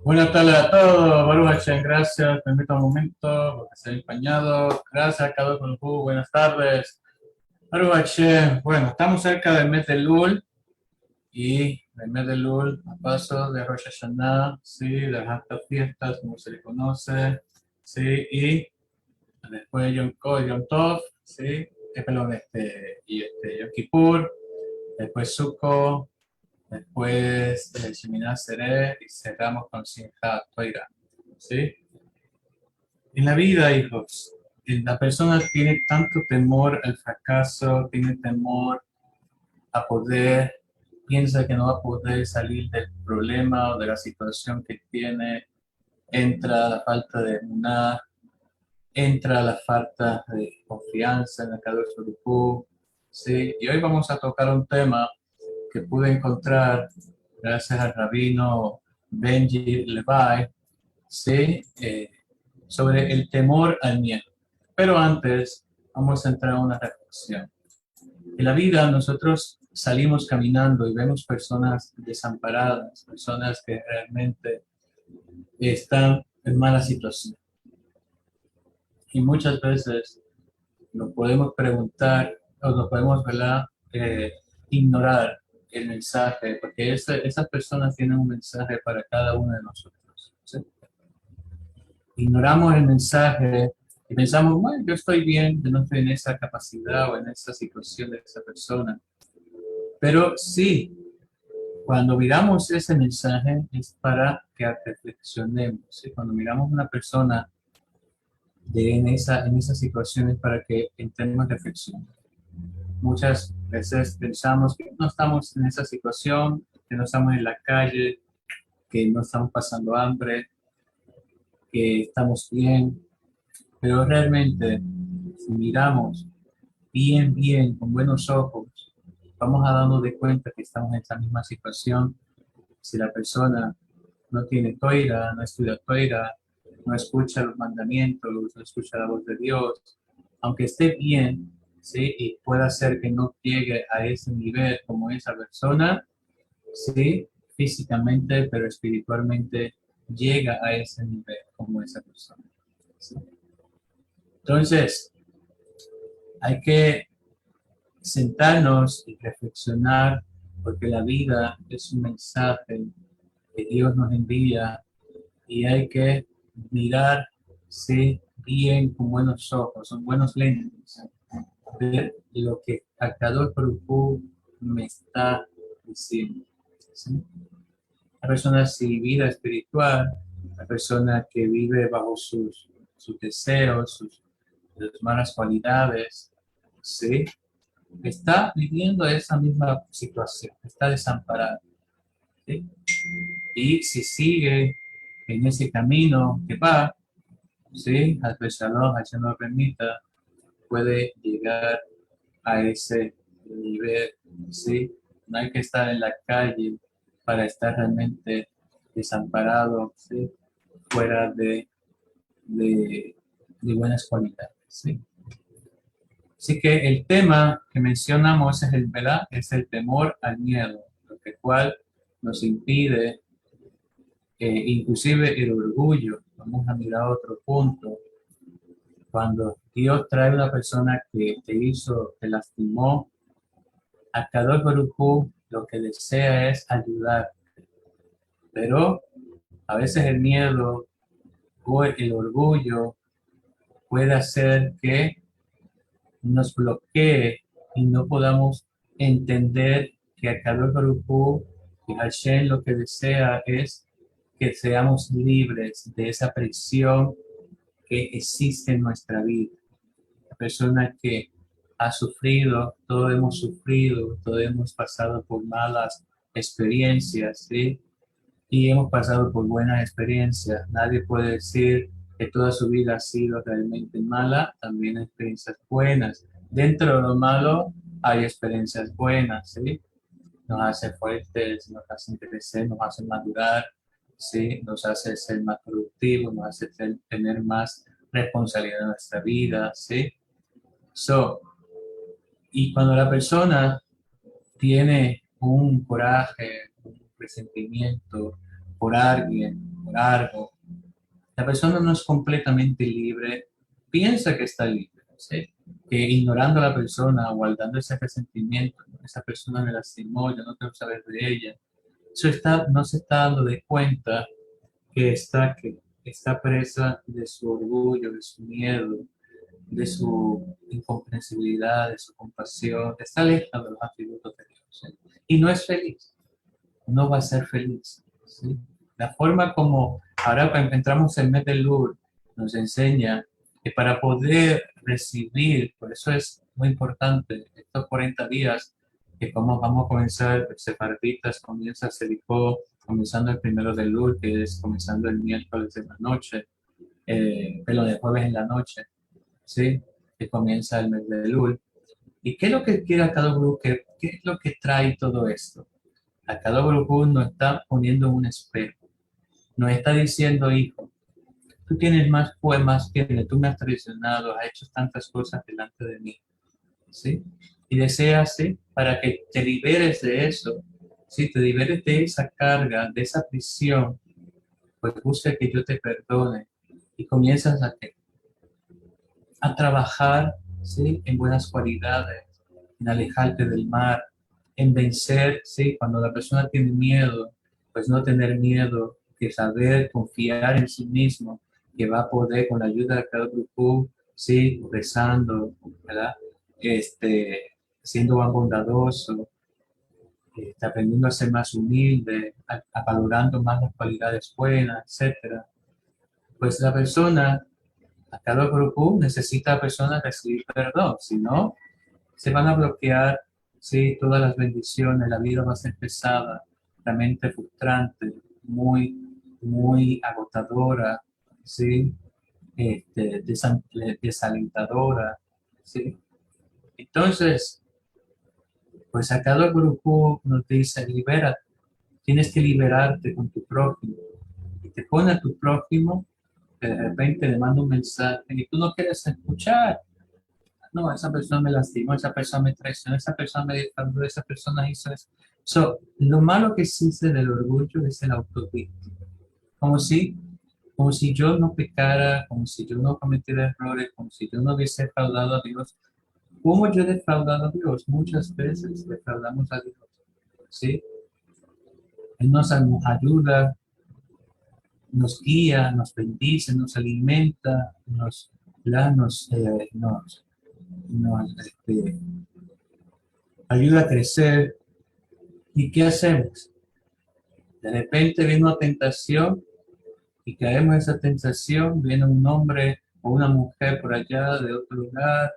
Buenas tardes a todos, Baruch Hashem, gracias, permita un momento, porque se ha empañado, gracias a cada uno, buenas tardes, Baruch Hashem, bueno, estamos cerca del mes de Lul, y el mes de Lul, a paso de Rosh Hashanah, sí, de las altas fiestas, como se le conoce, sí, y después Yom Tov, sí, perdón, Yom Kippur, después Sukkot, después Sheminah Seré, y cerramos con Simchat Torah. ¿Sí? En la vida, hijos, la persona tiene tanto temor al fracaso, tiene temor a poder, piensa que no va a poder salir del problema o de la situación que tiene, entra la falta de emuná, entra la falta de confianza en el Kadosh Baruj Hu, ¿sí? Y hoy vamos a tocar un tema que pude encontrar gracias al rabino Benji Levi, ¿sí? Sobre el temor al miedo. Pero antes, vamos a entrar a una reflexión. En la vida nosotros salimos caminando y vemos personas desamparadas, personas que realmente están en mala situación. Y muchas veces nos podemos preguntar o nos podemos, ¿verdad? Ignorar el mensaje, porque esas personas tienen un mensaje para cada uno de nosotros. ¿Sí? Ignoramos el mensaje y pensamos, bueno, yo estoy bien, yo no estoy en esa capacidad o en esa situación de esa persona. Pero sí, cuando miramos ese mensaje es para que reflexionemos. ¿Sí? Cuando miramos a una persona en esa situación es para que entremos en reflexión. Muchas veces pensamos que no estamos en esa situación, que no estamos en la calle, que no estamos pasando hambre, que estamos bien, pero realmente si miramos bien, con buenos ojos, vamos a darnos de cuenta que estamos en esa misma situación. Si la persona no tiene toira, no estudia toira, no escucha los mandamientos, no escucha la voz de Dios, aunque esté bien, ¿sí? Y pueda ser que no llegue a ese nivel como esa persona, ¿sí? Físicamente, pero espiritualmente llega a ese nivel como esa persona. ¿Sí? Entonces, hay que sentarnos y reflexionar, porque la vida es un mensaje que Dios nos envía y hay que mirar, sí, bien con buenos ojos, son buenos lentes, ver lo que Akadosh Baruj Hu me está diciendo. ¿Sí? La persona sin vida espiritual, la persona que vive bajo sus deseos, sus malas cualidades, ¿sí? Está viviendo esa misma situación, está desamparado. ¿Sí? Y si sigue en ese camino que va, ¿sí? Al Shalom, Hashem lo permita, puede llegar a ese nivel, ¿sí? No hay que estar en la calle para estar realmente desamparado, ¿sí? Fuera de buenas cualidades, ¿sí? Así que el tema que mencionamos es ¿verdad? Es el temor al miedo, lo que cual nos impide, inclusive el orgullo. Vamos a mirar otro punto. Cuando Dios trae una persona que te hizo, te lastimó, a Kadosh Baruj Hu lo que desea es ayudar. Pero a veces el miedo o el orgullo puede hacer que nos bloquee y no podamos entender que a Kadosh Baruj Hu, que Hashem lo que desea es que seamos libres de esa presión que existe en nuestra vida. La persona que ha sufrido, todos hemos pasado por malas experiencias, ¿sí? Y hemos pasado por buenas experiencias. Nadie puede decir que toda su vida ha sido realmente mala, también hay experiencias buenas. Dentro de lo malo hay experiencias buenas, ¿sí? Nos hace fuertes, nos hace crecer, nos hace madurar, ¿sí? Nos hace ser más productivos, nos hace tener más responsabilidad en nuestra vida, ¿sí? So, y cuando la persona tiene un coraje, un resentimiento por alguien largo. La persona no es completamente libre, piensa que está libre, ¿sí? Que ignorando a la persona, guardando ese resentimiento, ¿no? Esa persona me lastimó, yo no quiero saber de ella. Eso está, no se está dando de cuenta que está presa de su orgullo, de su miedo, de su incomprensibilidad, de su compasión, está alejada de los atributos de Dios, ¿sí? Y no es feliz, no va a ser feliz, ¿sí? La forma como ahora cuando entramos en mes de Lourdes nos enseña que para poder recibir, por eso es muy importante estos 40 días, que como vamos a comenzar, sefarditas comienza Sedicó, comenzando el primero de Lourdes, que es comenzando el miércoles de la noche, pero de jueves en la noche, ¿sí? Que comienza el mes de Lourdes. ¿Y qué es lo que quiere cada grupo? ¿Qué es lo que trae todo esto? A cada grupo nos está poniendo un espejo. Nos está diciendo, hijo, tú tienes más poemas que tú me has traicionado, has hecho tantas cosas delante de mí, ¿sí? Y deseas, ¿sí? Para que te liberes de eso, ¿sí? Te liberes de esa carga, de esa prisión, pues busca que yo te perdone y comienzas a trabajar, ¿sí? En buenas cualidades, en alejarte del mal, en vencer, ¿sí? Cuando la persona tiene miedo, pues no tener miedo, que saber confiar en sí mismo, que va a poder con la ayuda de cada grupo, ¿sí? Rezando, ¿verdad? Siendo más bondadoso, aprendiendo a ser más humilde, valorando más las cualidades buenas, etcétera. Pues la persona, a cada grupo necesita a persona recibir perdón, si no, se van a bloquear, sí, todas las bendiciones, la vida va a ser pesada, realmente frustrante, muy, muy agotadora, sí, desalentadora, sí. Entonces, pues a cada grupo nos dice, libera, tienes que liberarte con tu prójimo. Y te pone a tu prójimo, que de repente le manda un mensaje y tú no quieres escuchar. No, esa persona me lastimó, esa persona me traicionó, esa persona me defraudó, esa persona hizo eso. So, lo malo que existe del orgullo es el autocrítico. Como si, como si yo no pecara, como si yo no cometiera errores, como si yo no hubiese defraudado a Dios. ¿Cómo yo he defraudado a Dios? Muchas veces defraudamos a Dios. ¿Sí? Él nos ayuda, nos guía, nos bendice, nos alimenta, ¿verdad? Nos ayuda a crecer. ¿Y qué hacemos? De repente viene una tentación y caemos en esa tentación, viene un hombre o una mujer por allá de otro lugar,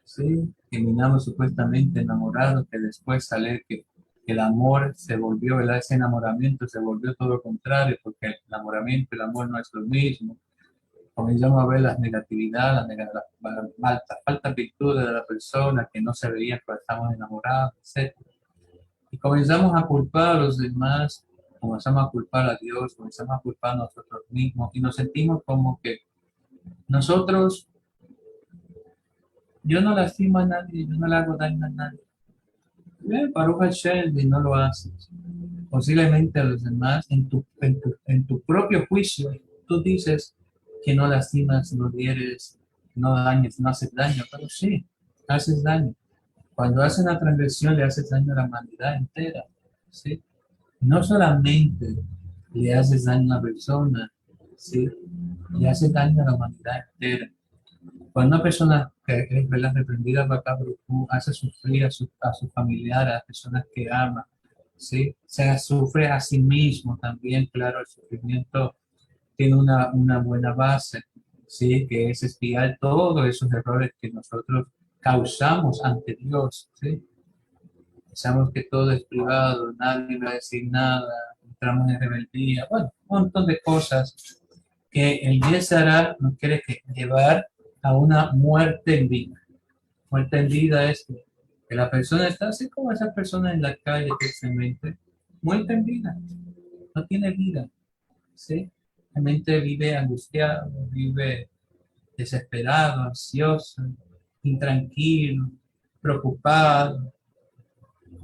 ¿sí? Terminamos supuestamente enamorados, que después sale que el amor se volvió, ¿verdad? Ese enamoramiento se volvió todo lo contrario, porque el enamoramiento y el amor no es lo mismo. Comenzamos a ver las negatividades, las faltas virtudes de la persona que no se veía cuando estábamos enamorados, etc. Y comenzamos a culpar a los demás, comenzamos a culpar a Dios, comenzamos a culpar a nosotros mismos y nos sentimos como que nosotros, yo no lastimo a nadie, yo no le hago daño a nadie. Baruch Hashem, y no lo haces. Posiblemente a los demás, en tu propio juicio, tú dices que no lastimas, no hieres, no dañes, no haces daño, pero sí, haces daño. Cuando haces una transgresión, le haces daño a la humanidad entera, ¿sí? No solamente le haces daño a una persona, ¿sí? Le haces daño a la humanidad entera. Cuando una persona que es, ¿verdad?, reprendida por acá, hace sufrir a su familiar, a las personas que ama, ¿sí? Se sufre a sí mismo también, claro, el sufrimiento tiene una buena base, ¿sí? Que es expiar todos esos errores que nosotros causamos ante Dios, ¿sí? Pensamos que todo es privado, nadie va a decir nada, entramos en rebeldía, bueno, un montón de cosas que el Yetzirah nos quiere llevar a una muerte en vida. Muerte en vida es que la persona está así como esa persona en la calle, tristemente, muerta en vida, no tiene vida, ¿sí? La mente vive angustiado, vive desesperado, ansioso, intranquilo, preocupado,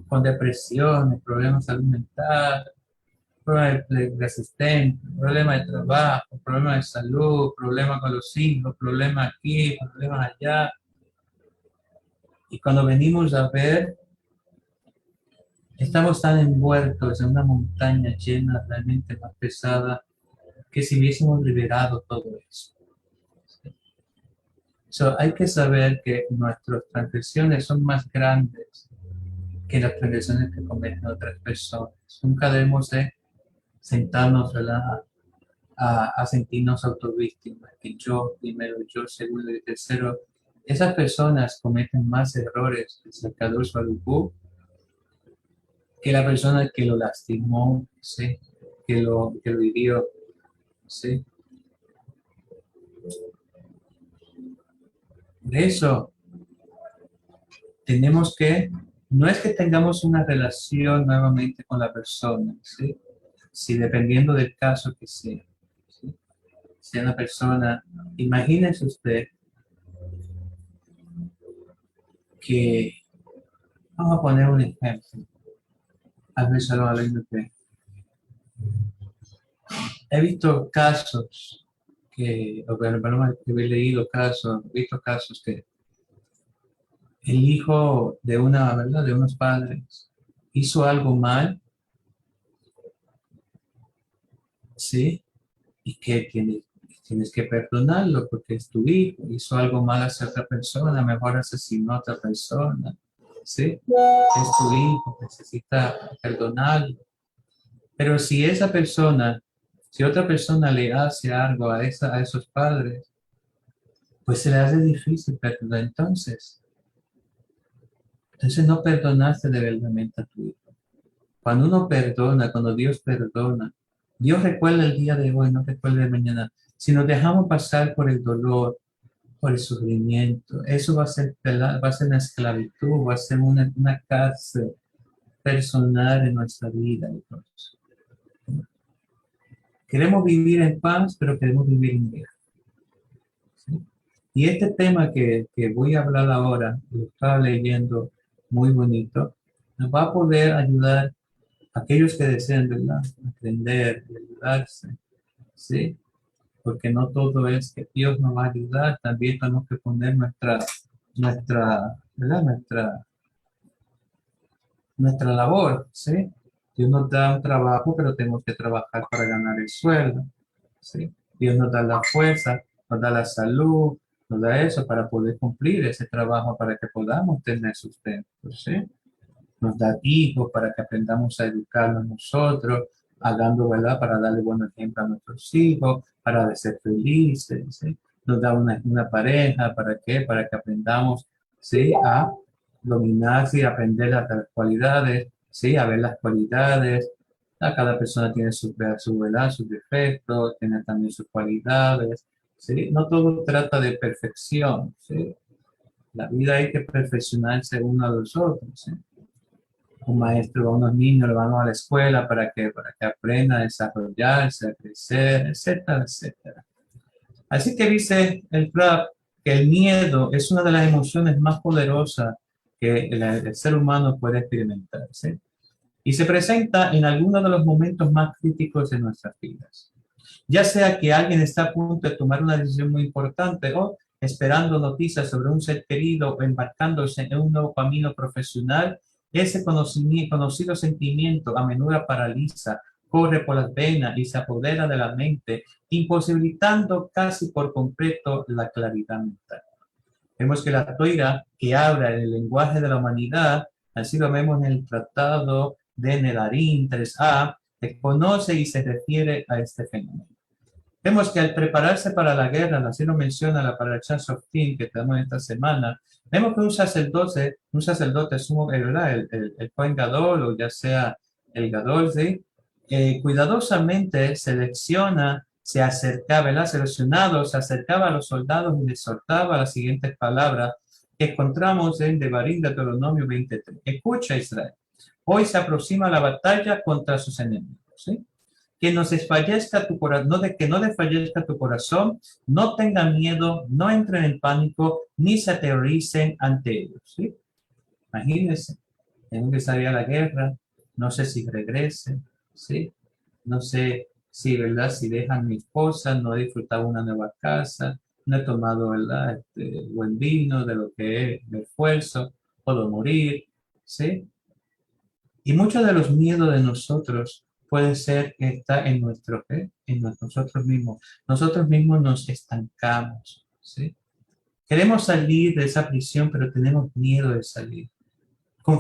con depresiones, problemas de salud mental, problema de asistente, problema de trabajo, problema de salud, problema con los hijos, problema aquí, problemas allá. Y cuando venimos a ver, estamos tan envueltos en una montaña llena, realmente más pesada, que si hubiésemos liberado todo eso. Hay que saber que nuestras transgresiones son más grandes que las transgresiones que cometen otras personas. Nunca debemos de sentarnos, ¿verdad?, a sentirnos autovíctimas, que yo primero, yo segundo y tercero. Esas personas cometen más errores el sacador Swarupu que la persona que lo lastimó, ¿sí?, que lo hirió, ¿sí? Por eso tenemos que, no es que tengamos una relación nuevamente con la persona, ¿sí? Si dependiendo del caso que sea, ¿sí? Si una persona, imagínese usted que, vamos a poner un ejemplo, a veces lo hablando que he visto casos o bueno, he leído casos, he visto casos que el hijo de una, ¿verdad?, de unos padres hizo algo mal, ¿sí? Y que tienes que perdonarlo porque es tu hijo, hizo algo mal hacia otra persona, mejor asesinó a otra persona, ¿sí? Es tu hijo, necesita perdonarlo. Pero si otra persona le hace algo a esos padres, pues se le hace difícil perdonar. Entonces no perdonaste de verdaderamente a tu hijo. Cuando uno perdona, cuando Dios perdona, Dios recuerda el día de hoy, no recuerda el mañana. Si nos dejamos pasar por el dolor, por el sufrimiento, eso va a ser una esclavitud, va a ser una cárcel personal en nuestra vida. Entonces, queremos vivir en paz, pero queremos vivir en guerra, ¿sí? Y este tema que voy a hablar ahora, lo estaba leyendo muy bonito, nos va a poder ayudar a aquellos que desean, ¿verdad?, aprender, ayudarse, ¿sí? Porque no todo es que Dios nos va a ayudar, también tenemos que poner ¿verdad?, nuestra labor, ¿sí? Dios nos da un trabajo, pero tenemos que trabajar para ganar el sueldo, ¿sí? Dios nos da la fuerza, nos da la salud, nos da eso para poder cumplir ese trabajo, para que podamos tener sustento, ¿sí? Nos da hijos para que aprendamos a educarnos nosotros, hagando, ¿verdad?, para darle buen ejemplo a nuestros hijos, para ser felices, ¿sí? Nos da una pareja, ¿para qué? Para que aprendamos, ¿sí?, a dominarse y aprender las cualidades, ¿sí?, a ver las cualidades. Cada persona tiene ¿verdad?, sus defectos, tiene también sus cualidades, ¿sí? No todo trata de perfección, ¿sí? La vida hay que perfeccionarse uno a los otros, ¿sí? Un maestro va a unos niños, le van a la escuela para que aprendan a desarrollarse, a crecer, etcétera, etcétera. Así que dice el Rab que el miedo es una de las emociones más poderosas que el ser humano puede experimentar, ¿sí? Y se presenta en algunos de los momentos más críticos de nuestras vidas. Ya sea que alguien está a punto de tomar una decisión muy importante o esperando noticias sobre un ser querido o embarcándose en un nuevo camino profesional, ese conocido sentimiento a menudo paraliza, corre por las venas y se apodera de la mente, imposibilitando casi por completo la claridad mental. Vemos que la Toira, que habla el lenguaje de la humanidad, así lo vemos en el Tratado de Nedarim 3a, que conoce y se refiere a este fenómeno. Vemos que al prepararse para la guerra, así lo menciona la Parashá Shoftim que tenemos esta semana, vemos que un sacerdote sumo, ¿verdad?, el Kohen Gadol, o ya sea el Gadol, ¿sí?, cuidadosamente se acercaba, ¿verdad?, seleccionado, se acercaba a los soldados y les soltaba las siguientes palabras que encontramos en Devarim, Deuteronomio 23. Escucha, Israel, hoy se aproxima la batalla contra sus enemigos, ¿sí? Que no desfallezca tu corazón, que no desfallezca tu corazón, no tengan miedo, no entren en pánico, ni se aterroricen ante ellos, ¿sí? Imagínense, tengo que salir a la guerra, no sé si regrese, ¿sí? no sé si, ¿verdad? Si dejan a mi esposa, no he disfrutado una nueva casa, no he tomado, ¿verdad? Buen vino de lo que es mi esfuerzo, puedo morir, ¿sí? Y muchos de los miedos de nosotros puede ser que está en nuestro, ¿qué? En nosotros mismos. Nosotros mismos nos estancamos, ¿sí? Queremos salir de esa prisión, pero tenemos miedo de salir.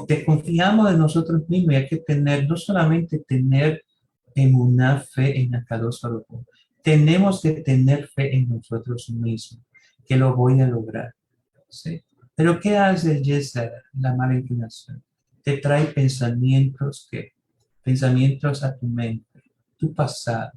Desconfiamos de nosotros mismos y hay que tener, no solamente tener en una fe en Akadosh Baruj Hu, tenemos que tener fe en nosotros mismos, que lo voy a lograr, ¿sí? Pero ¿qué hace el Yetzer, la mala inclinación? Te trae pensamientos que, pensamientos a tu mente, tu pasado,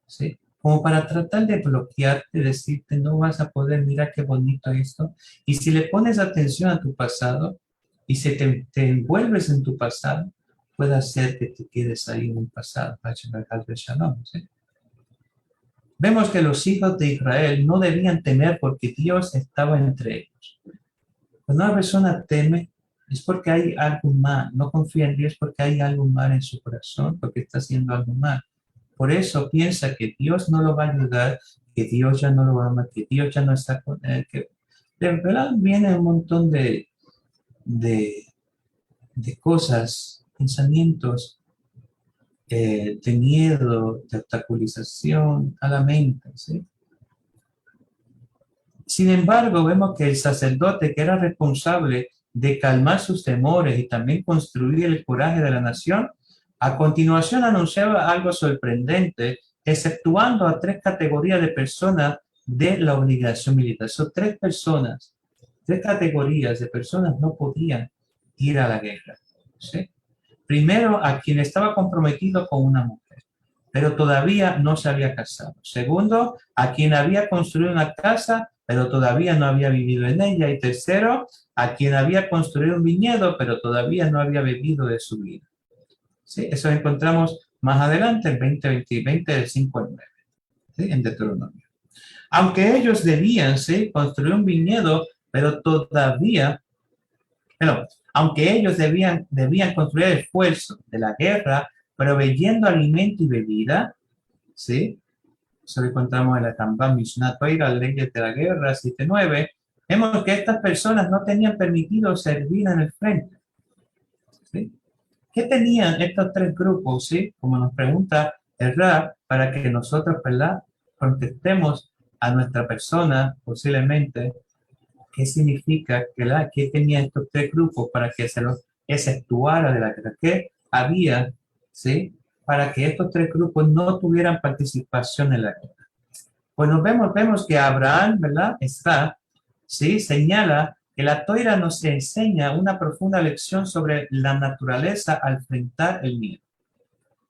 ¿sí? Como para tratar de bloquearte, decirte, no vas a poder, mira qué bonito esto. Y si le pones atención a tu pasado y si te envuelves en tu pasado, puede hacer que te quedes ahí en un pasado. ¿Sí? Vemos que los hijos de Israel no debían temer porque Dios estaba entre ellos. Cuando una persona teme, es porque hay algo mal. No confía en Dios porque hay algo mal en su corazón, porque está haciendo algo mal. Por eso piensa que Dios no lo va a ayudar, que Dios ya no lo ama, que Dios ya no está con él. Que de verdad viene un montón de, de cosas, pensamientos de miedo, de obstaculización a la mente, ¿sí? Sin embargo, vemos que el sacerdote que era responsable de calmar sus temores y también construir el coraje de la nación, a continuación anunciaba algo sorprendente, exceptuando a tres categorías de personas de la obligación militar. Son tres personas, tres categorías de personas no podían ir a la guerra, ¿sí? Primero, a quien estaba comprometido con una mujer, pero todavía no se había casado. Segundo, a quien había construido una casa, pero todavía no había vivido en ella. Y tercero, a quien había construido un viñedo, pero todavía no había bebido de su vida. ¿Sí? Eso encontramos más adelante en 20 del 5 al 9, ¿sí? En Deuteronomio. Aunque ellos debían, ¿sí?, construir un viñedo, pero todavía, pero, aunque ellos debían construir el esfuerzo de la guerra, proveyendo alimento y bebida, ¿sí? Eso lo encontramos en la Rambam Mishnah Torah, Leyes de la Guerra 7:9. Vemos que estas personas no tenían permitido servir en el frente, ¿sí? ¿Qué tenían estos tres grupos, sí? Como nos pregunta el Rab, para que nosotros, ¿verdad?, contestemos a nuestra persona, posiblemente, qué significa, qué tenían estos tres grupos para que se los exceptuara de la guerra, qué había, ¿sí?, para que estos tres grupos no tuvieran participación en la guerra. Pues vemos que Abraham, ¿verdad?, está, ¿sí?, señala que la Torá nos enseña una profunda lección sobre la naturaleza al enfrentar el miedo.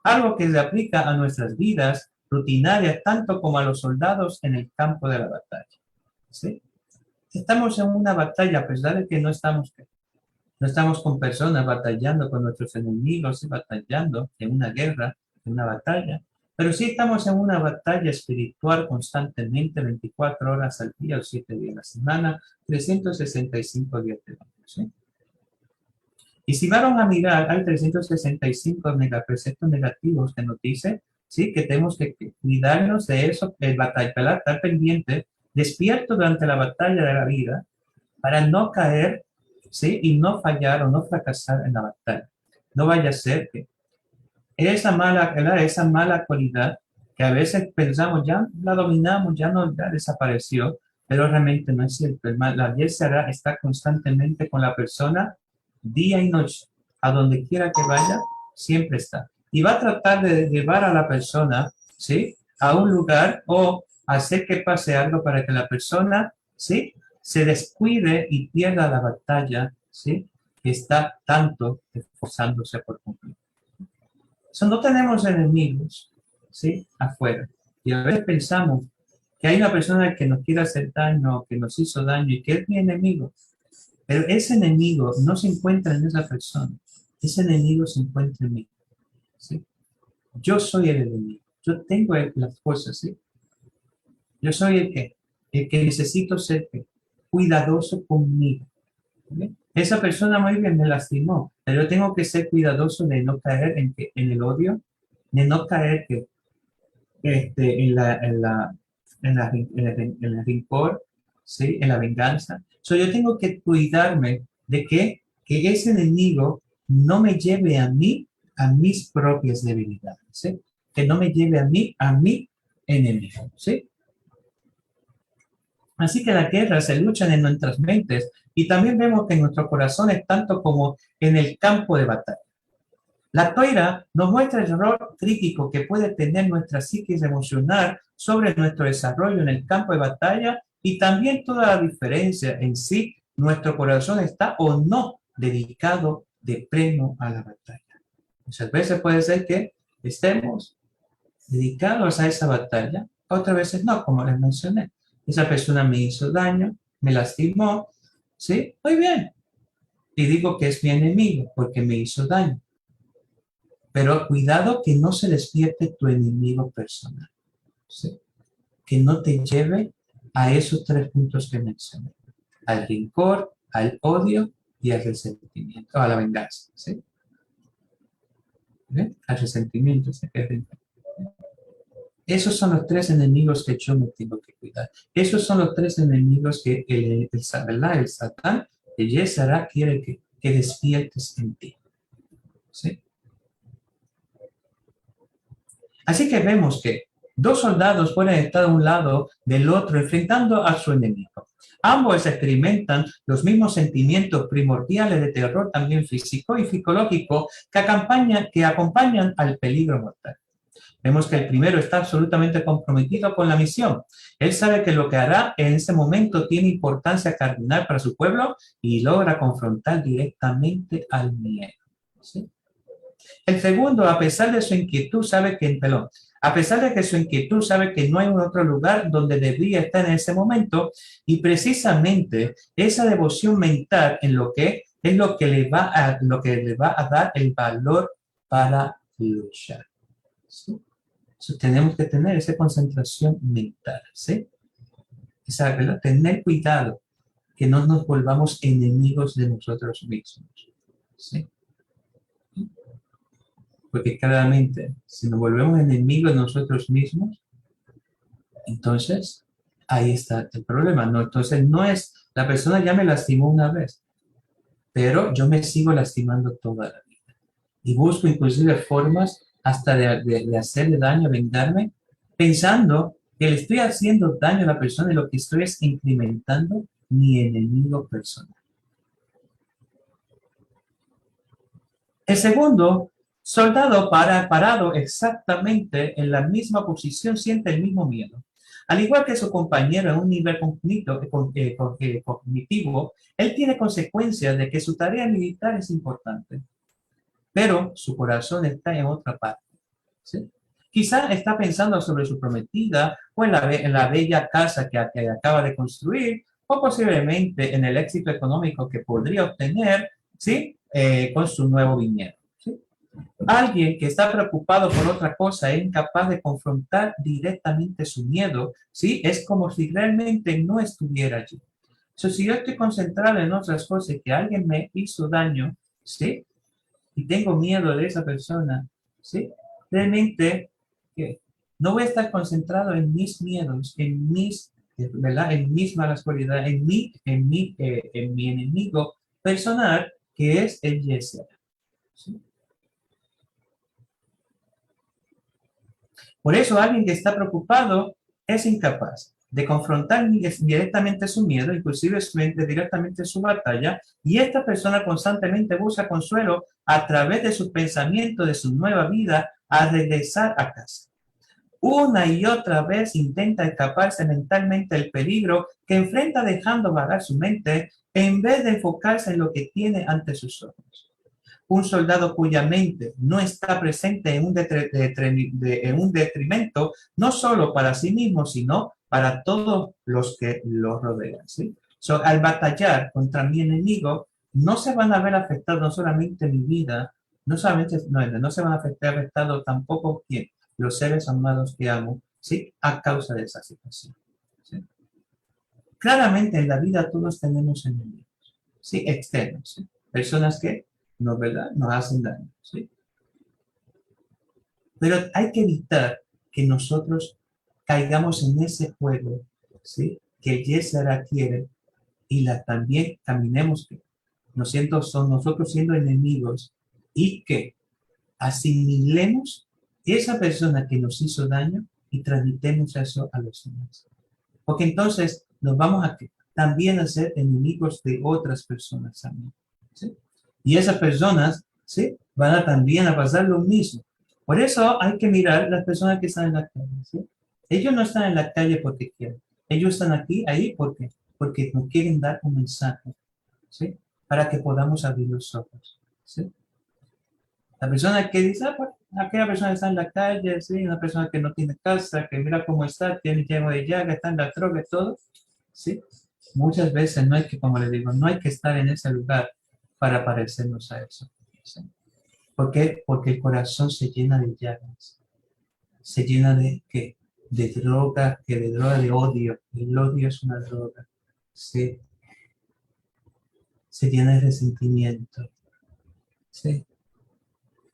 Algo que se aplica a nuestras vidas rutinarias, tanto como a los soldados en el campo de la batalla, ¿sí? Estamos en una batalla, a pesar de que no estamos con personas batallando con nuestros enemigos, ¿sí?, batallando en una guerra, en una batalla, pero sí estamos en una batalla espiritual constantemente, 24 horas al día, o 7 días a la semana, 365 días del año, ¿sí? Y si van a mirar, hay 365 preceptos negativos que nos dice, ¿sí?, que tenemos que cuidarnos de eso, el batalla, estar pendiente, despierto durante la batalla de la vida, para no caer, ¿sí?, y no fallar o no fracasar en la batalla. No vaya a ser que esa mala cualidad que a veces pensamos ya la dominamos, ya desapareció, pero realmente no es cierto. La Yesera está constantemente con la persona día y noche, a donde quiera que vaya, siempre está. Y va a tratar de llevar a la persona, ¿sí?, a un lugar o hacer que pase algo para que la persona, ¿sí?, se descuide y pierda la batalla, ¿sí?, que está tanto esforzándose por cumplir. No tenemos enemigos, ¿sí?, afuera. Y a veces pensamos que hay una persona que nos quiere hacer daño, que nos hizo daño y que es mi enemigo. Pero ese enemigo no se encuentra en esa persona. Ese enemigo se encuentra en mí, ¿sí? Yo soy el enemigo. Yo tengo las fuerzas, ¿sí? Yo soy el que necesito ser cuidadoso conmigo, ¿sí? Esa persona muy bien me lastimó, pero yo tengo que ser cuidadoso de no caer en el odio, de no caer en el rencor, ¿sí? En la venganza. So, yo tengo que cuidarme de que ese enemigo no me lleve a mí a mis propias debilidades, ¿sí? Que no me lleve a mi enemigo, ¿sí? Así que las guerras se luchan en nuestras mentes y también vemos que en nuestros corazones, tanto como en el campo de batalla. La toira nos muestra el rol crítico que puede tener nuestra psiquis emocional sobre nuestro desarrollo en el campo de batalla y también toda la diferencia en si nuestro corazón está o no dedicado de pleno a la batalla. Muchas veces puede ser que estemos dedicados a esa batalla, otras veces no, como les mencioné. Esa persona me hizo daño, me lastimó, ¿sí? Muy bien. Y digo que es mi enemigo porque me hizo daño. Pero cuidado que no se despierte tu enemigo personal, ¿sí? Que no te lleve a esos tres puntos que mencioné. Al rencor, al odio y al resentimiento, a la venganza, ¿sí? ¿Ven? Al resentimiento, ¿sí? Esos son los tres enemigos que yo me tengo que cuidar. Esos son los tres enemigos que el Satán, el Yesara, quiere que despiertes en ti, ¿sí? Así que vemos que dos soldados pueden estar a un lado del otro enfrentando a su enemigo. Ambos experimentan los mismos sentimientos primordiales de terror, también físico y psicológico, que acompañan al peligro mortal. Vemos que el primero está absolutamente comprometido con la misión. Él sabe que lo que hará en ese momento tiene importancia cardinal para su pueblo y logra confrontar directamente al miedo, ¿sí? El segundo, a pesar de su inquietud, sabe que, perdón, a pesar de que su inquietud sabe que no hay un otro lugar donde debería estar en ese momento, y precisamente esa devoción mental en lo que es lo que le va a dar el valor para luchar, ¿sí? Entonces, tenemos que tener esa concentración mental, ¿sí? Tener cuidado que no nos volvamos enemigos de nosotros mismos, ¿sí? Porque claramente, si nos volvemos enemigos de nosotros mismos, entonces ahí está el problema, ¿no? Entonces no es, la persona ya me lastimó una vez, pero yo me sigo lastimando toda la vida. Y busco inclusive formas hasta de hacerle daño, vengarme, pensando que le estoy haciendo daño a la persona y lo que estoy es incrementando mi enemigo personal. El segundo soldado parado exactamente en la misma posición siente el mismo miedo. Al igual que su compañero en un nivel cognitivo, él tiene consecuencias de que su tarea militar es importante, pero su corazón está en otra parte, ¿sí? Quizá está pensando sobre su prometida o en la bella casa que acaba de construir o posiblemente en el éxito económico que podría obtener, ¿sí? Con su nuevo viñedo, ¿sí? Alguien que está preocupado por otra cosa es incapaz de confrontar directamente su miedo, ¿sí? Es como si realmente no estuviera allí. Si yo estoy concentrado en otras cosas que alguien me hizo daño, ¿sí? Y tengo miedo de esa persona, ¿sí? Realmente no voy a estar concentrado en mis miedos, en mis, ¿verdad? En mis malas cualidades, en mi enemigo personal, que es el Yesera, ¿sí? Por eso alguien que está preocupado es incapaz de confrontar directamente su miedo, inclusive directamente su batalla, y esta persona constantemente busca consuelo a través de su pensamiento de su nueva vida al regresar a casa. Una y otra vez intenta escaparse mentalmente del peligro que enfrenta dejando vagar su mente en vez de enfocarse en lo que tiene ante sus ojos. Un soldado cuya mente no está presente en un detrimento no solo para sí mismo, sino para todos los que lo rodean, ¿sí? Al batallar contra mi enemigo, no se van a ver afectados no solamente mi vida, no se van a afectar afectados tampoco los seres amados que amo, ¿sí? A causa de esa situación, ¿sí? Claramente en la vida todos tenemos enemigos, ¿sí? Externos, ¿sí? Personas que ¿verdad? Nos hacen daño, ¿sí? Pero hay que evitar que nosotros caigamos en ese juego, ¿sí? Que el Yesera quiere y también caminemos, son nosotros siendo enemigos y que asimilemos esa persona que nos hizo daño y transmitemos eso a los demás. Porque entonces nos vamos a también a ser enemigos de otras personas también, ¿sí? Y esas personas, ¿sí? Van a también a pasar lo mismo. Por eso hay que mirar las personas que están en la calle, ¿sí? Ellos no están en la calle porque quieren. Ellos están ahí porque nos quieren dar un mensaje, ¿sí? Para que podamos abrir los ojos, ¿sí? La persona que dice, pues, aquella persona que está en la calle, ¿sí? Una persona que no tiene casa, que mira cómo está, tiene lleno de llaga, está en la droga y todo, ¿sí? Muchas veces no hay que, como les digo, no hay que estar en ese lugar para parecernos a eso, ¿sí? ¿Por qué? Porque el corazón se llena de llagas, se llena de, ¿qué? De droga, de odio. El odio es una droga, ¿sí? Se llena de resentimiento, ¿sí?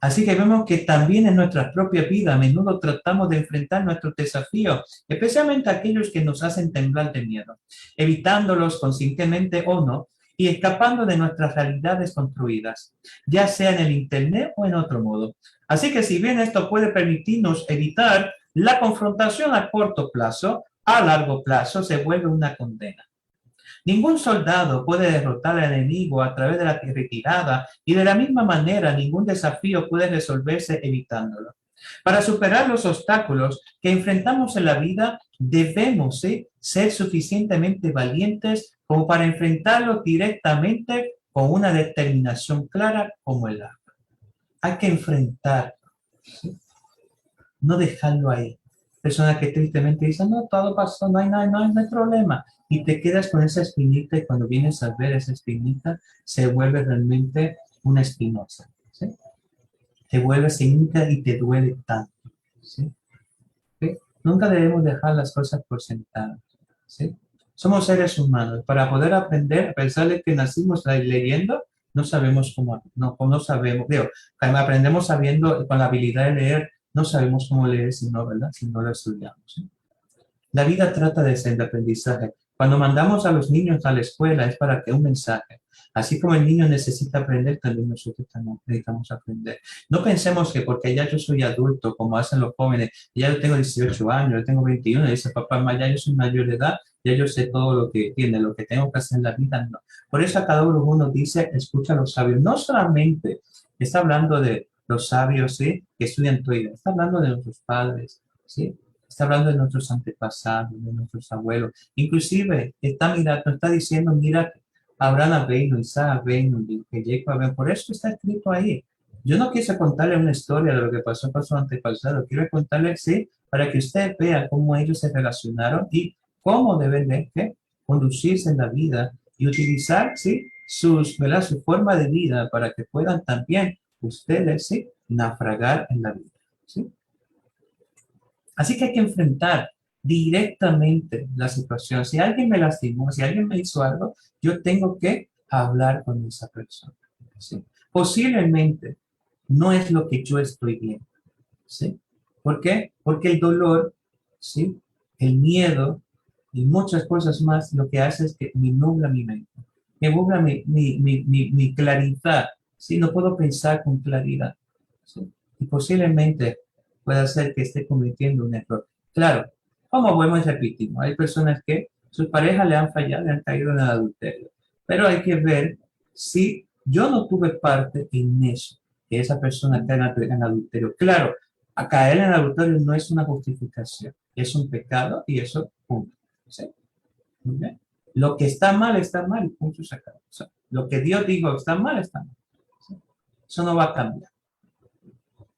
Así que vemos que también en nuestra propia vida a menudo tratamos de enfrentar nuestros desafíos, especialmente aquellos que nos hacen temblar de miedo, evitándolos conscientemente o no, y escapando de nuestras realidades construidas, ya sea en el Internet o en otro modo. Así que si bien esto puede permitirnos evitar la confrontación a corto plazo, a largo plazo se vuelve una condena. Ningún soldado puede derrotar al enemigo a través de la retirada y de la misma manera ningún desafío puede resolverse evitándolo. Para superar los obstáculos que enfrentamos en la vida, debemos ser suficientemente valientes como para enfrentarlos directamente con una determinación clara como el arma. Hay que enfrentarlo, ¿sí? No dejarlo ahí. Personas que tristemente dicen, no, todo pasó, no hay nada, no hay problema. Y te quedas con esa espinita y cuando vienes a ver esa espinita, se vuelve realmente una espinosa, ¿sí? Te vuelve espinita y te duele tanto, ¿sí? ¿Sí? Nunca debemos dejar las cosas por sentadas, ¿sí? Somos seres humanos. Para poder aprender, a pesar de que nacimos leyendo, no sabemos cómo, no sabemos, aprendemos sabiendo, con la habilidad de leer, no sabemos cómo leer si no, ¿verdad? Si no lo estudiamos, ¿sí? La vida trata de ser de aprendizaje. Cuando mandamos a los niños a la escuela es para que un mensaje. Así como el niño necesita aprender, también nosotros necesitamos aprender. No pensemos que porque ya yo soy adulto, como hacen los jóvenes, ya yo tengo 18 años, yo tengo 21, y dice papá, ya yo soy mayor de edad, ya yo sé todo lo que tiene, lo que tengo que hacer en la vida, no. Por eso a cada uno dice, escucha a los sabios. No solamente está hablando de los sabios, ¿sí? Que estudian Torah, está hablando de nuestros padres, ¿sí? Está hablando de nuestros antepasados, de nuestros abuelos. Inclusive está diciendo, mira, Abraham vino, Isaac vino, que Jacob vino. Por eso está escrito ahí. Yo no quise contarle una historia de lo que pasó con su antepasado. Quiero contarle, sí, para que usted vea cómo ellos se relacionaron y cómo deben de conducirse en la vida y utilizar, sí, ¿verdad? Su forma de vida para que puedan también ustedes, sí, naufragar en la vida, ¿sí? Así que hay que enfrentar directamente la situación. Si alguien me lastimó, si alguien me hizo algo, yo tengo que hablar con esa persona, ¿sí? Posiblemente no es lo que yo estoy viendo, ¿sí? ¿Por qué? Porque el dolor, ¿sí? El miedo y muchas cosas más lo que hace es que me nubla mi mente, me nubla mi claridad, ¿sí? No puedo pensar con claridad, ¿sí? Y posiblemente puede hacer que esté cometiendo un error. Claro, como vuelvo y repetimos, hay personas que sus parejas le han fallado, le han caído en el adulterio, pero hay que ver si yo no tuve parte en eso, que esa persona cae en adulterio. Claro, a caer en adulterio no es una justificación, es un pecado y eso, punto. ¿Sí? Muy bien. Lo que está mal y punto se acaba. O sea, lo que Dios dijo está mal, está mal. ¿Sí? Eso no va a cambiar.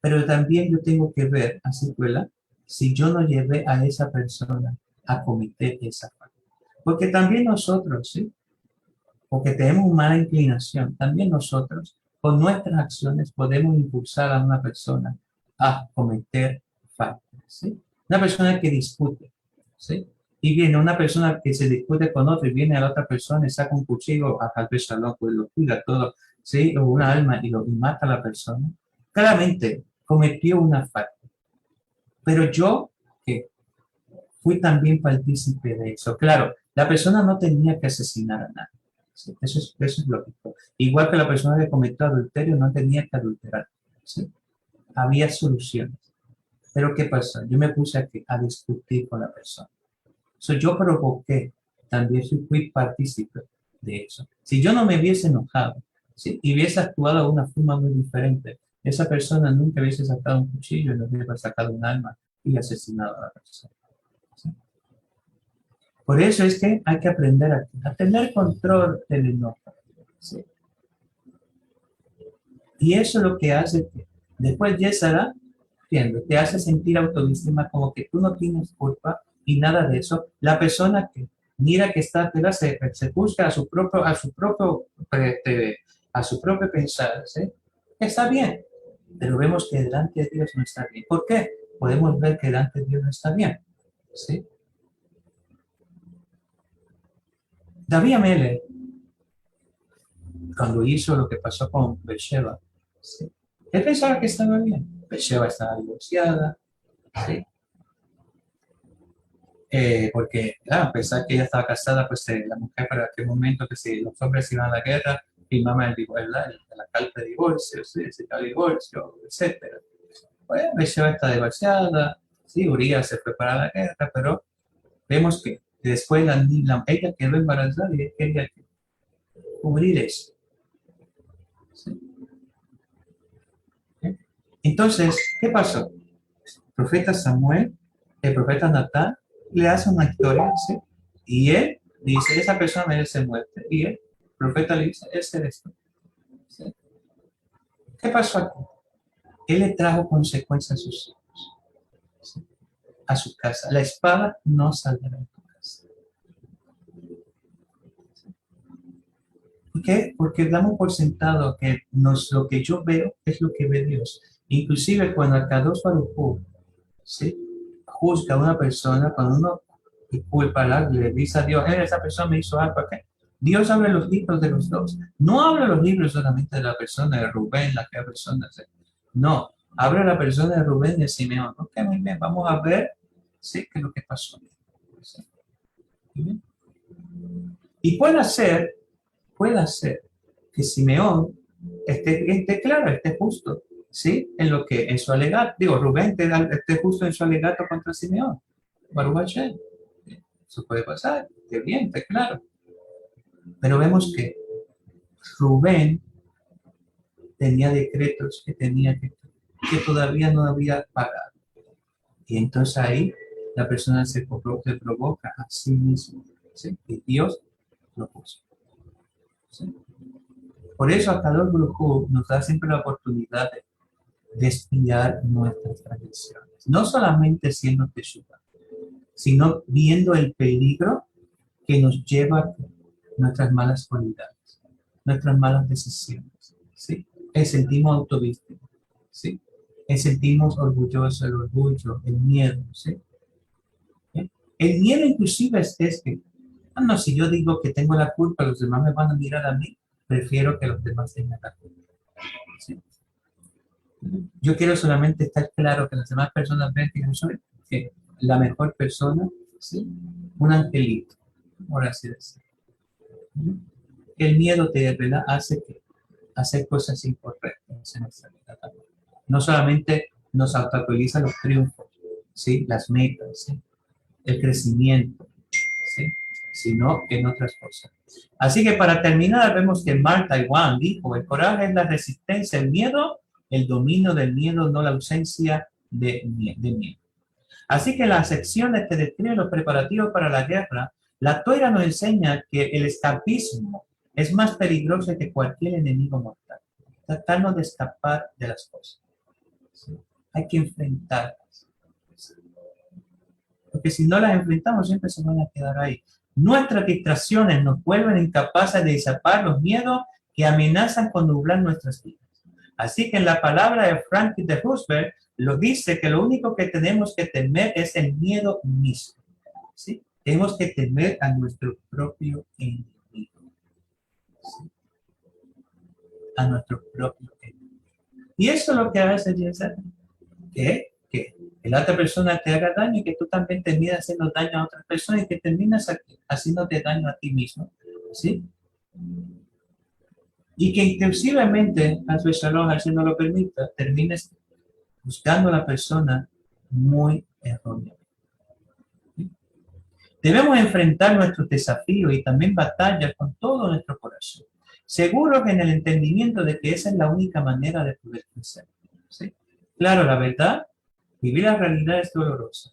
Pero también yo tengo que ver, así fuera, si yo no llevé a esa persona a cometer esa falta. Porque también nosotros, ¿sí? Porque tenemos mala inclinación, también nosotros, con nuestras acciones, podemos impulsar a una persona a cometer faltas, ¿sí? Una persona que discute, ¿sí? Y viene una persona que se discute con otro y viene a la otra persona y saca un cuchillo a tal persona, pues lo cuida todo, ¿sí? O una arma y mata a la persona. Claramente cometió una falta. Pero yo que fui también partícipe de eso. Claro, la persona no tenía que asesinar a nadie. ¿Sí? Eso es lógico. Igual que la persona que cometió adulterio no tenía que adulterar. ¿Sí? Había soluciones. Pero ¿qué pasó? Yo me puse a discutir con la persona. Yo provoqué, también fui partícipe de eso. Si yo no me hubiese enojado, ¿sí? Y hubiese actuado de una forma muy diferente, esa persona nunca hubiese sacado un cuchillo, no hubiese sacado un arma y asesinado a la persona. ¿Sí? Por eso es que hay que aprender a tener control del enojo. ¿Sí? Y eso es lo que hace que después de esa edad, te hace sentir autoestima como que tú no tienes culpa y nada de eso. La persona que mira que está, ¿verdad? Se juzga a su propio pensar, ¿sí? Está bien, pero vemos que delante de Dios no está bien. ¿Por qué? Podemos ver que delante de Dios no está bien, ¿sí? David Amelech, cuando hizo lo que pasó con Bathsheba, ¿sí? Él pensaba que estaba bien. Bathsheba estaba divorciada, ¿sí? Porque, claro, a pesar que ella estaba casada, pues la mujer para aquel momento que si los hombres iban a la guerra, firmaban la carta de divorcio, ¿sí? El divorcio, etcétera. Pues Bathsheba está divorciada, sí, Urias se fue para la guerra, pero vemos que después ella quedó embarazada y él quería cubrir eso. ¿Sí? Entonces, ¿qué pasó? El profeta Samuel, el profeta Natán, le hace una historia, ¿sí? Y él dice, esa persona merece muerte. Y el profeta le dice, ese eres tú. ¿Sí? ¿Qué pasó aquí? Él le trajo consecuencias a sus hijos, ¿sí? A su casa. La espada no saldrá de tu casa. ¿Por qué? Porque damos por sentado que lo que yo veo es lo que ve Dios. Inclusive cuando Akadosh Baruj Hu, ¿sí? Juzga a una persona, cuando uno culpa, le dice a Dios, esa persona me hizo algo, ¿qué? Dios abre los libros de los dos. No abre los libros solamente de la persona de Rubén, la que persona. ¿Sí? No, abre la persona de Rubén y de Simeón. Ok, muy bien, vamos a ver, sí, qué es lo que pasó. ¿Sí? Y puede ser que Simeón esté claro, esté justo, ¿sí? En su alegato, digo, Rubén esté justo en su alegato contra Simeón. Baruch Hashem. Eso puede pasar, qué bien, está claro. Pero vemos que Rubén tenía decretos que todavía no había pagado. Y entonces ahí la persona se provoca a sí mismo, ¿sí? Y Dios lo puso. ¿Sí? Por eso hasta los brujos nos da siempre la oportunidad de espiar nuestras transgresiones. No solamente siendo teshuva, sino viendo el peligro que nos lleva a nuestras malas cualidades, nuestras malas decisiones, ¿sí? El sentimos autovíctima, ¿sí? El sentimos orgulloso, el orgullo, el miedo, ¿sí? El miedo inclusive es que, no, si yo digo que tengo la culpa, los demás me van a mirar a mí, prefiero que los demás tengan la culpa, ¿sí? Yo quiero solamente estar claro que las demás personas vean que yo soy la mejor persona, ¿sí? Un angelito, por así decirlo. El miedo te ¿verdad? Hace que hacer cosas incorrectas en nuestra vida también. No solamente nos actualiza los triunfos, ¿sí? Las metas, ¿sí? El crecimiento, ¿sí? Sino en otras cosas. Así que para terminar, vemos que Mark Twain dijo, el coraje es la resistencia al miedo, el dominio del miedo, no la ausencia de miedo. Así que las secciones que describen los preparativos para la guerra, la Torá nos enseña que el escapismo es más peligroso que cualquier enemigo mortal. Tratarnos de escapar de las cosas. ¿Sí? Hay que enfrentarlas. ¿Sí? Porque si no las enfrentamos, siempre se van a quedar ahí. Nuestras distracciones nos vuelven incapaces de disipar los miedos que amenazan con nublar nuestras vidas. Así que en la palabra de Franklin de Roosevelt lo dice que lo único que tenemos que temer es el miedo mismo. ¿Sí? Tenemos que temer a nuestro propio enemigo. ¿Sí? A nuestro propio enemigo. Y eso es lo que a veces piensa, que que la otra persona te haga daño y que tú también terminas haciendo daño a otras personas y que terminas haciéndote daño a ti mismo, ¿sí? Y que inclusivamente, Hazbe Shalom, al Señor lo permita, termines buscando a la persona muy errónea. Debemos enfrentar nuestros desafíos y también batallas con todo nuestro corazón, seguros en el entendimiento de que esa es la única manera de poder crecer, ¿sí? Claro, la verdad, vivir la realidad es dolorosa,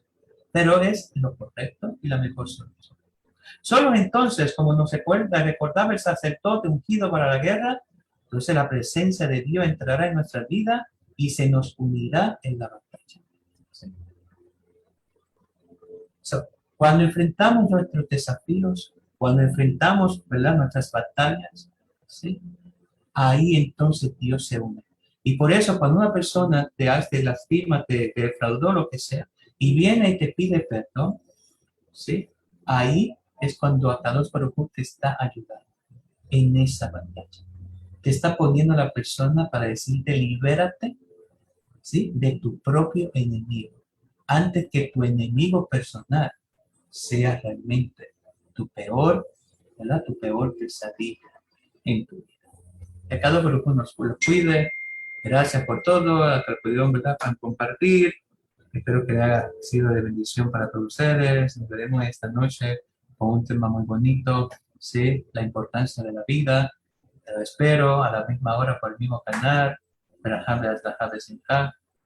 pero es lo correcto y la mejor solución. Solo entonces, como nos recordaba el sacerdote ungido para la guerra, entonces la presencia de Dios entrará en nuestra vida y se nos unirá en la batalla. ¿Sí? Cuando enfrentamos nuestros desafíos, cuando enfrentamos, ¿verdad?, nuestras batallas, ¿sí?, ahí entonces Dios se une. Y por eso cuando una persona te hace lastima, te defraudó, lo que sea, y viene y te pide perdón, ¿sí?, ahí es cuando Akadosh Baruj Hu te está ayudando en esa batalla. Te está poniendo a la persona para decirte, libérate, ¿sí?, de tu propio enemigo, antes que tu enemigo personal sea realmente tu peor, ¿verdad?, tu peor pesadilla en tu vida. Que cada uno nos cuide. Gracias por todo, la que pudieron, ¿verdad?, compartir. Espero que haya sido de bendición para todos ustedes. Nos veremos esta noche con un tema muy bonito, ¿sí?, la importancia de la vida. Lo espero a la misma hora por el mismo canal.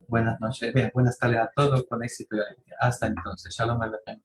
Buenas noches, buenas tardes a todos, con éxito. Hasta entonces. Shalom Aleichem.